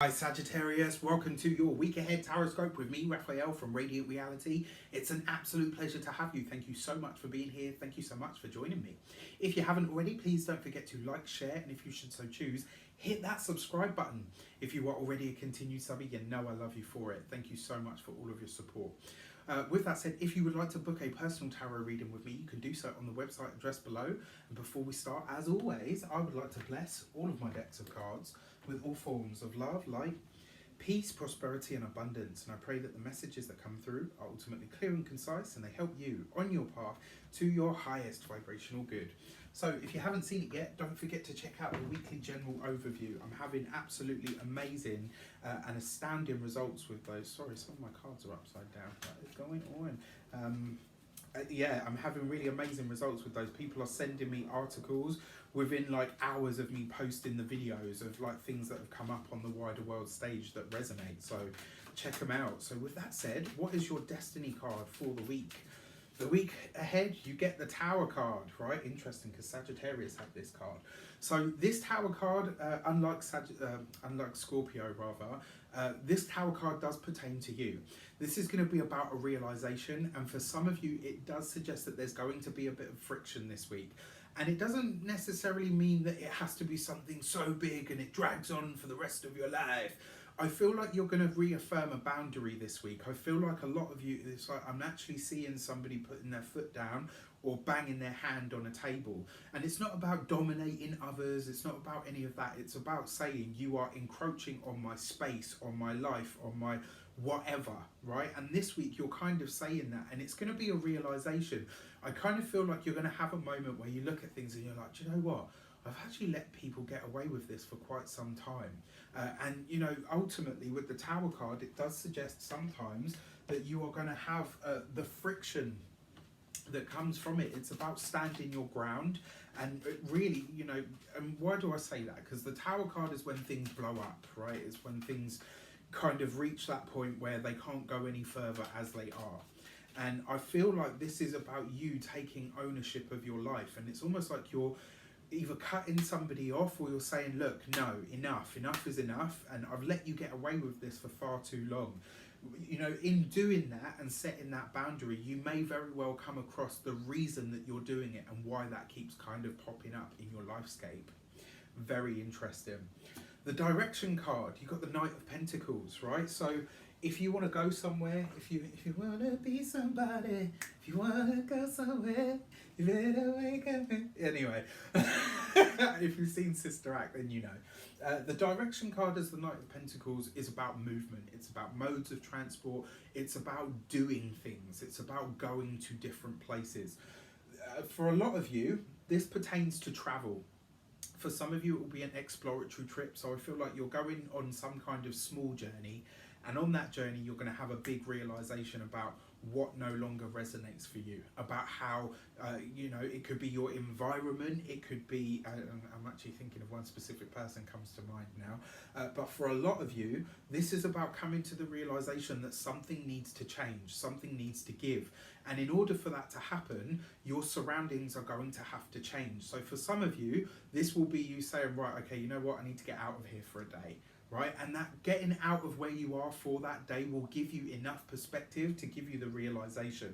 Hi Sagittarius, welcome to your week ahead Taroscope with me, Raphael from Reydiant Reality. It's an absolute pleasure to have you. Thank you so much for being here. Thank you so much for joining me. If you haven't already, please don't forget to like, share, and if you should so choose, hit that subscribe button. If you are already a continued subby, you know I love you for it. Thank you so much for all of your support. With that said, if you would like to book a personal tarot reading with me, you can do so on the website address below. And before we start, as always, I would like to bless all of my decks of cards with all forms of love, light, peace, prosperity and abundance. And I pray that the messages that come through are ultimately clear and concise and they help you on your path to your highest vibrational good. So if you haven't seen it yet, don't forget to check out the weekly general overview. I'm having absolutely amazing and astounding results with those. Sorry, some of my cards are upside down. What is going on? Yeah, I'm having really amazing results with those. People are sending me articles within like hours of me posting the videos of like things that have come up on the wider world stage that resonate. So check them out. So with that said, what is your destiny card for the week? The week ahead, you get the Tower card, right? Interesting, because Sagittarius have this card. So this Tower card, unlike Scorpio rather, this Tower card does pertain to you. This is going to be about a realization, and for some of you, it does suggest that there's going to be a bit of friction this week. And it doesn't necessarily mean that it has to be something so big and it drags on for the rest of your life. I feel like you're going to reaffirm a boundary this week. I feel like a lot of you, it's like I'm actually seeing somebody putting their foot down or banging their hand on a table. And it's not about dominating others. It's not about any of that. It's about saying you are encroaching on my space, on my life, on my whatever, right? And this week you're kind of saying that, and it's going to be a realization. I kind of feel like you're going to have a moment where you look at things and you're like, do you know what? I've actually let people get away with this for quite some time. And, you know, ultimately with the Tower card, it does suggest sometimes that you are going to have the friction that comes from it. It's about standing your ground. And it really, you know, and why do I say that? Because the Tower card is when things blow up, right? It's when things kind of reach that point where they can't go any further as they are. And I feel like this is about you taking ownership of your life. And it's almost like you're either cutting somebody off or you're saying, look, no, enough is enough, and I've let you get away with this for far too long. You know, in doing that and setting that boundary, you may very well come across the reason that you're doing it and why that keeps kind of popping up in your lifescape. Very interesting. The direction card, you've got the Knight of Pentacles, right? So if you want to go somewhere, if you want to be somebody, if you want to go somewhere, you better wake up. Anyway, if you've seen Sister Act, then you know. The direction card as the Knight of Pentacles is about movement. It's about modes of transport. It's about doing things. It's about going to different places. For a lot of you, this pertains to travel. For some of you, it will be an exploratory trip. So I feel like you're going on some kind of small journey. And on that journey, you're going to have a big realization about what no longer resonates for you, about how, you know, it could be your environment, it could be, I'm actually thinking of one specific person comes to mind now, but for a lot of you, this is about coming to the realization that something needs to change, something needs to give. And in order for that to happen, your surroundings are going to have to change. So for some of you, this will be you saying, right, okay, you know what, I need to get out of here for a day. Right, and that getting out of where you are for that day will give you enough perspective to give you the realization.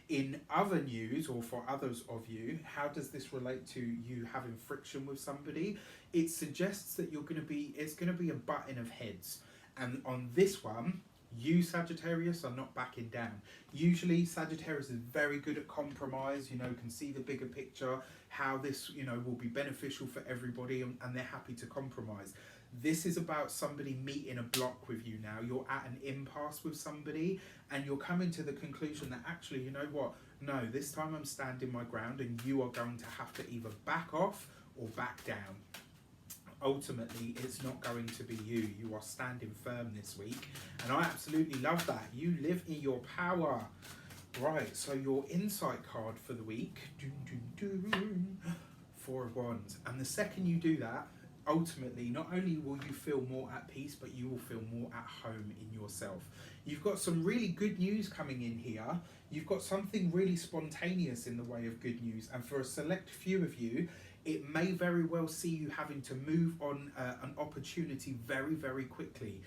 In other news, or for others of you, how does this relate to you having friction with somebody? It suggests that it's going to be a butting of heads, and on this one, you Sagittarius are not backing down. Usually Sagittarius is very good at compromise, you know, can see the bigger picture, how this, you know, will be beneficial for everybody, and they're happy to compromise. This is about somebody meeting a block with you now. You're at an impasse with somebody and you're coming to the conclusion that actually, you know what, no, this time I'm standing my ground and you are going to have to either back off or back down. Ultimately, it's not going to be you. You are standing firm this week. And I absolutely love that. You live in your power. Right, so your insight card for the week, Four of Wands. And the second you do that, ultimately, not only will you feel more at peace, but you will feel more at home in yourself. You've got some really good news coming in here. You've got something really spontaneous in the way of good news. And for a select few of you, It may very well see you having to move on an opportunity very, very quickly.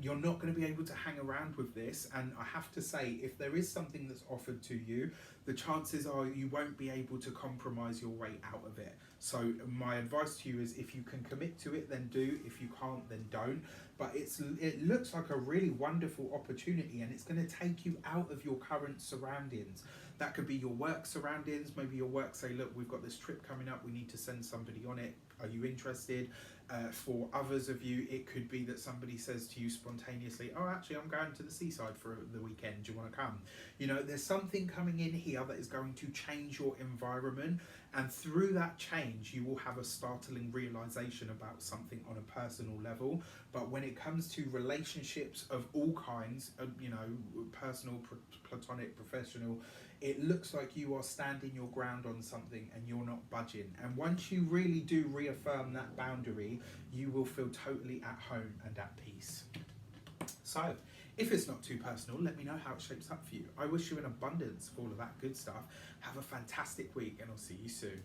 You're not going to be able to hang around with this, and I have to say, if there is something that's offered to you, the chances are you won't be able to compromise your way out of it. So my advice to you is, if you can commit to it, then do. If you can't, then don't. But it looks like a really wonderful opportunity, and it's going to take you out of your current surroundings. That could be your work surroundings. Maybe your work say, look, we've got this trip coming up, we need to send somebody on it. Are you interested? For others of you, it could be that somebody says to you spontaneously, oh, actually, I'm going to the seaside for the weekend. Do you want to come? You know, there's something coming in here that is going to change your environment. And through that change, you will have a startling realization about something on a personal level. But when it comes to relationships of all kinds, you know, personal, platonic, professional, it looks like you are standing your ground on something and you're not budging. And once you really do reaffirm that boundary, you will feel totally at home and at peace. So, if it's not too personal, let me know how it shapes up for you. I wish you an abundance of all of that good stuff. Have a fantastic week, and I'll see you soon.